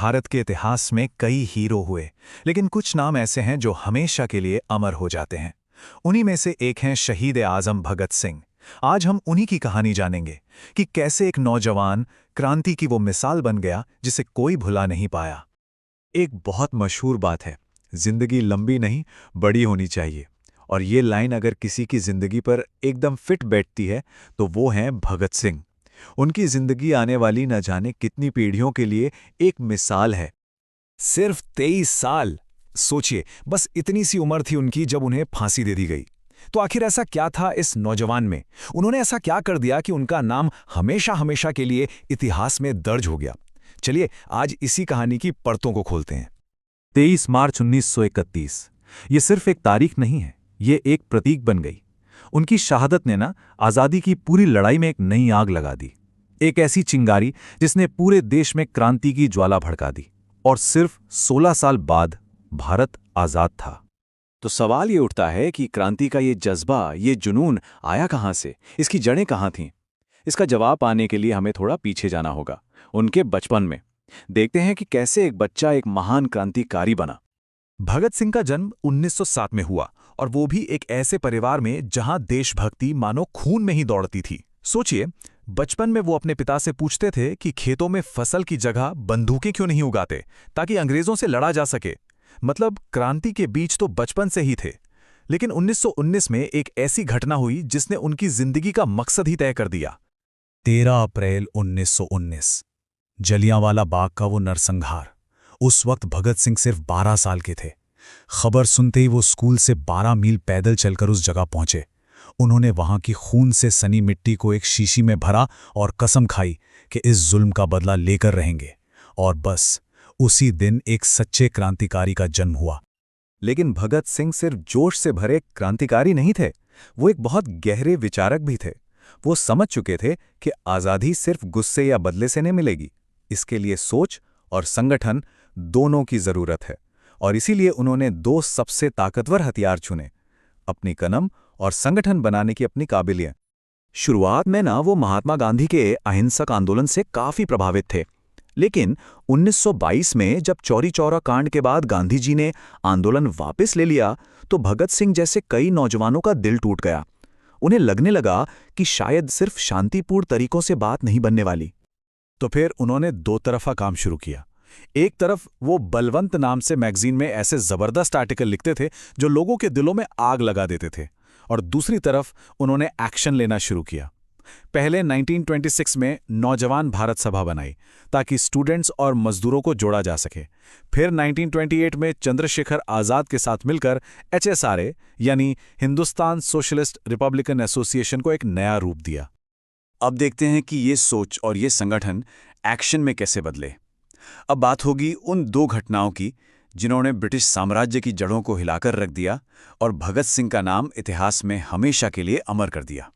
भारत के इतिहास में कई हीरो हुए, लेकिन कुछ नाम ऐसे हैं जो हमेशा के लिए अमर हो जाते हैं। उन्हीं में से एक हैं शहीद आज़म भगत सिंह। आज हम उन्हीं की कहानी जानेंगे कि कैसे एक नौजवान क्रांति की वो मिसाल बन गया जिसे कोई भुला नहीं पाया। एक बहुत मशहूर बात है, जिंदगी लंबी नहीं, बड़ी होनी चाहिए। और ये लाइन अगर किसी की जिंदगी पर एकदम फिट बैठती है तो वो हैं भगत सिंह। उनकी जिंदगी आने वाली न जाने कितनी पीढ़ियों के लिए एक मिसाल है। सिर्फ 23 साल। सोचिए, बस इतनी सी उम्र थी उनकी जब उन्हें फांसी दे दी गई। तो आखिर ऐसा क्या था इस नौजवान में? उन्होंने ऐसा क्या कर दिया कि उनका नाम हमेशा हमेशा के लिए इतिहास में दर्ज हो गया? चलिए आज इसी कहानी की परतों को खोलते हैं। 23 मार्च 1931। ये सिर्फ एक तारीख नहीं है, ये एक प्रतीक बन गई। उनकी शहादत ने आज़ादी की पूरी लड़ाई में एक नई आग लगा दी, एक ऐसी चिंगारी जिसने पूरे देश में क्रांति की ज्वाला भड़का दी। और सिर्फ 16 साल बाद भारत आज़ाद था। तो सवाल ये उठता है कि क्रांति का ये जज्बा, ये जुनून आया कहाँ से? इसकी जड़ें कहाँ थीं? इसका जवाब पाने के लिए हमें थोड़ा पीछे जाना होगा, उनके बचपन में। देखते हैं कि कैसे एक बच्चा एक महान क्रांतिकारी बना। भगत सिंह का जन्म 1907 में हुआ, और वो भी एक ऐसे परिवार में जहां देशभक्ति मानो खून में ही दौड़ती थी। सोचिए, बचपन में वो अपने पिता से पूछते थे कि खेतों में फसल की जगह बंदूकें क्यों नहीं उगाते ताकि अंग्रेजों से लड़ा जा सके। मतलब क्रांति के बीज तो बचपन से ही थे। लेकिन 1919 में एक ऐसी घटना हुई जिसने उनकी जिंदगी का मकसद ही तय कर दिया। 13 अप्रैल 1919, जलियांवाला बाग का वो नरसंहार। उस वक्त भगत सिंह सिर्फ 12 साल के थे। खबर सुनते ही वो स्कूल से 12 मील पैदल चलकर उस जगह पहुंचे। उन्होंने वहां की खून से सनी मिट्टी को एक शीशी में भरा और कसम खाई कि इस जुल्म का बदला लेकर रहेंगे। और बस उसी दिन एक सच्चे क्रांतिकारी का जन्म हुआ। लेकिन भगत सिंह सिर्फ जोश से भरे क्रांतिकारी नहीं थे, वो एक बहुत गहरे विचारक भी थे। वो समझ चुके थे कि आज़ादी सिर्फ गुस्से या बदले से नहीं मिलेगी, इसके लिए सोच और संगठन दोनों की जरूरत है। और इसीलिए उन्होंने दो सबसे ताकतवर हथियार चुने, अपनी कलम और संगठन बनाने की अपनी काबिलियत। शुरुआत में वो महात्मा गांधी के अहिंसक आंदोलन से काफी प्रभावित थे। लेकिन 1922 में जब चौरी चौरा कांड के बाद गांधी जी ने आंदोलन वापस ले लिया तो भगत सिंह जैसे कई नौजवानों का दिल टूट गया। उन्हें लगने लगा कि शायद सिर्फ शांतिपूर्ण तरीकों से बात नहीं बनने वाली। तो फिर उन्होंने दो तरफा काम शुरू किया। एक तरफ वो बलवंत नाम से मैगजीन में ऐसे जबरदस्त आर्टिकल लिखते थे जो लोगों के दिलों में आग लगा देते थे, और दूसरी तरफ उन्होंने एक्शन लेना शुरू किया। पहले 1926 में नौजवान भारत सभा बनाई ताकि स्टूडेंट्स और मजदूरों को जोड़ा जा सके। फिर 1928 में चंद्रशेखर आजाद के साथ मिलकर HSRA यानी हिंदुस्तान सोशलिस्ट रिपब्लिकन एसोसिएशन को एक नया रूप दिया। अब देखते हैं कि ये सोच और ये संगठन एक्शन में कैसे बदले। अब बात होगी उन दो घटनाओं की जिन्होंने ब्रिटिश साम्राज्य की जड़ों को हिलाकर रख दिया और भगत सिंह का नाम इतिहास में हमेशा के लिए अमर कर दिया।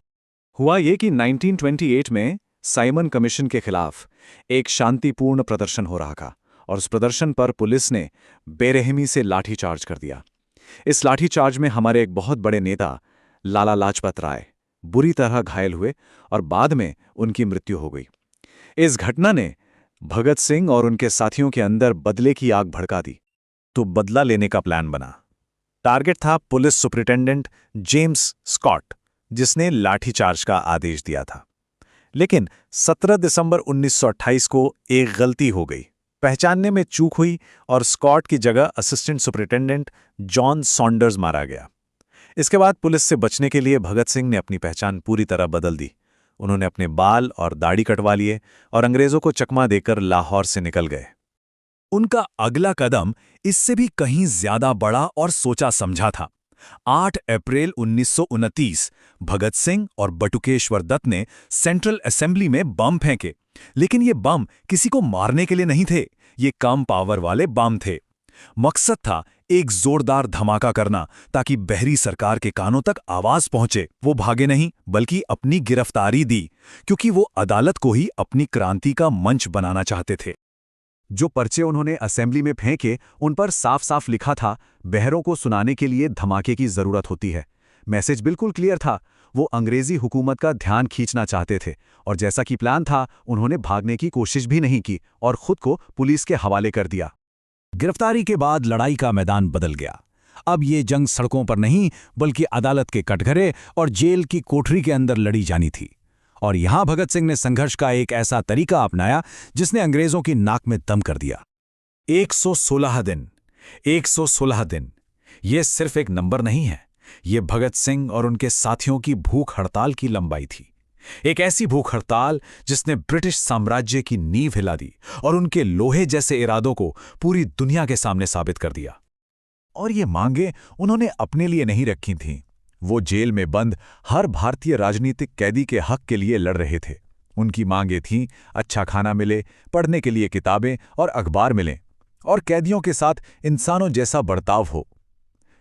हुआ ये कि 1928 में साइमन कमीशन के खिलाफ एक शांतिपूर्ण प्रदर्शन हो रहा था, और उस प्रदर्शन पर पुलिस ने बेरहमी से लाठीचार्ज कर दिया। इस लाठीचार्ज में हमारे एक बहुत बड़े नेता लाला लाजपत राय बुरी तरह घायल हुए और बाद में उनकी मृत्यु हो गई। इस घटना ने भगत सिंह और उनके साथियों के अंदर बदले की आग भड़का दी। तो बदला लेने का प्लान बना। टारगेट था पुलिस सुपरिटेंडेंट जेम्स स्कॉट, जिसने लाठीचार्ज का आदेश दिया था। लेकिन 17 दिसंबर 1928 को एक गलती हो गई। पहचानने में चूक हुई और स्कॉट की जगह असिस्टेंट सुपरिटेंडेंट जॉन सॉन्डर्स मारा गया। इसके बाद पुलिस से बचने के लिए भगत सिंह ने अपनी पहचान पूरी तरह बदल दी। उन्होंने अपने बाल और दाढ़ी कटवा लिए और अंग्रेजों को चकमा देकर लाहौर से निकल गए। उनका अगला कदम इससे भी कहीं ज्यादा बड़ा और सोचा समझा था। 8 अप्रैल 1929 भगत सिंह और बटुकेश्वर दत्त ने सेंट्रल असेंबली में बम फेंके। लेकिन ये बम किसी को मारने के लिए नहीं थे, ये कम पावर वाले बम थे। मकसद था एक जोरदार धमाका करना ताकि बहरी सरकार के कानों तक आवाज पहुंचे। वो भागे नहीं बल्कि अपनी गिरफ्तारी दी, क्योंकि वो अदालत को ही अपनी क्रांति का मंच बनाना चाहते थे। जो पर्चे उन्होंने असेंबली में फेंके उन पर साफ साफ लिखा था, बहरों को सुनाने के लिए धमाके की जरूरत होती है। मैसेज बिल्कुल क्लियर था। वो अंग्रेजी हुकूमत का ध्यान खींचना चाहते थे और जैसा कि प्लान था उन्होंने भागने की कोशिश भी नहीं की और खुद को पुलिस के हवाले कर दिया। गिरफ्तारी के बाद लड़ाई का मैदान बदल गया। अब ये जंग सड़कों पर नहीं बल्कि अदालत के कटघरे और जेल की कोठरी के अंदर लड़ी जानी थी। और यहां भगत सिंह ने संघर्ष का एक ऐसा तरीका अपनाया जिसने अंग्रेजों की नाक में दम कर दिया। 116 दिन, 116 दिन, ये सिर्फ एक नंबर नहीं है, ये भगत सिंह और उनके साथियों की भूख हड़ताल की लंबाई थी। एक ऐसी भूख हड़ताल जिसने ब्रिटिश साम्राज्य की नींव हिला दी और उनके लोहे जैसे इरादों को पूरी दुनिया के सामने साबित कर दिया। और ये मांगे उन्होंने अपने लिए नहीं रखी थीं। वो जेल में बंद हर भारतीय राजनीतिक कैदी के हक के लिए लड़ रहे थे। उनकी मांगे थीं अच्छा खाना मिले, पढ़ने के लिए किताबें और अखबार मिलें, और कैदियों के साथ इंसानों जैसा बर्ताव हो।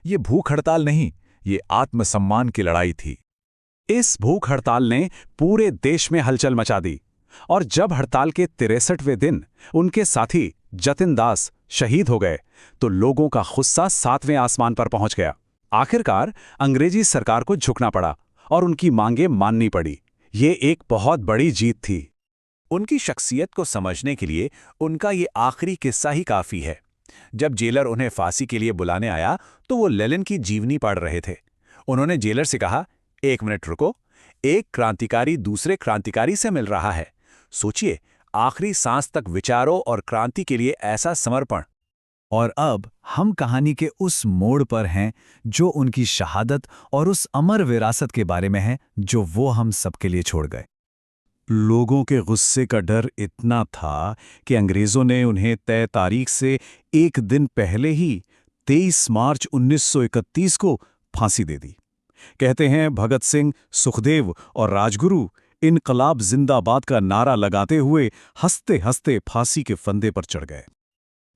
ये भूख हड़ताल नहीं, ये आत्मसम्मान की लड़ाई थी। इस भूख हड़ताल ने पूरे देश में हलचल मचा दी और जब हड़ताल के 63वें दिन उनके साथी जतिन दास शहीद हो गए तो लोगों का गुस्सा 7वें आसमान पर पहुंच गया। आखिरकार अंग्रेजी सरकार को झुकना पड़ा और उनकी मांगें माननी पड़ी। ये एक बहुत बड़ी जीत थी। उनकी शख्सियत को समझने के लिए उनका ये आखिरी किस्सा ही काफी है। जब जेलर उन्हें फांसी के लिए बुलाने आया तो वो लेनिन की जीवनी पढ़ रहे थे। उन्होंने जेलर से कहा, 1 मिनट रुको, एक क्रांतिकारी दूसरे क्रांतिकारी से मिल रहा है। सोचिए, आखिरी सांस तक विचारों और क्रांति के लिए ऐसा समर्पण। और अब हम कहानी के उस मोड़ पर हैं जो उनकी शहादत और उस अमर विरासत के बारे में है जो वो हम सबके लिए छोड़ गए। लोगों के गुस्से का डर इतना था कि अंग्रेजों ने उन्हें तय तारीख से एक दिन पहले ही 23 मार्च 1931 को फांसी दे दी। कहते हैं भगत सिंह, सुखदेव और राजगुरु इनकलाब जिंदाबाद का नारा लगाते हुए हंसते हंसते फांसी के फंदे पर चढ़ गए।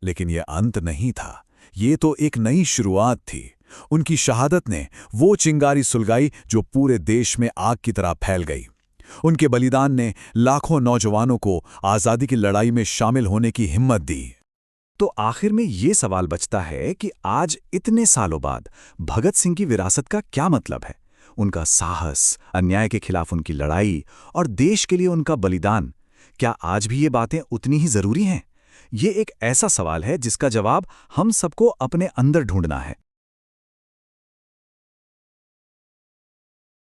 लेकिन यह अंत नहीं था, ये तो एक नई शुरुआत थी। उनकी शहादत ने वो चिंगारी सुलगाई जो पूरे देश में आग की तरह फैल गई। उनके बलिदान ने लाखों नौजवानों को आज़ादी की लड़ाई में शामिल होने की हिम्मत दी। तो आखिर में ये सवाल बचता है कि आज इतने सालों बाद भगत सिंह की विरासत का क्या मतलब है? उनका साहस, अन्याय के खिलाफ उनकी लड़ाई और देश के लिए उनका बलिदान, क्या आज भी ये बातें उतनी ही जरूरी हैं? ये एक ऐसा सवाल है जिसका जवाब हम सबको अपने अंदर ढूंढना है।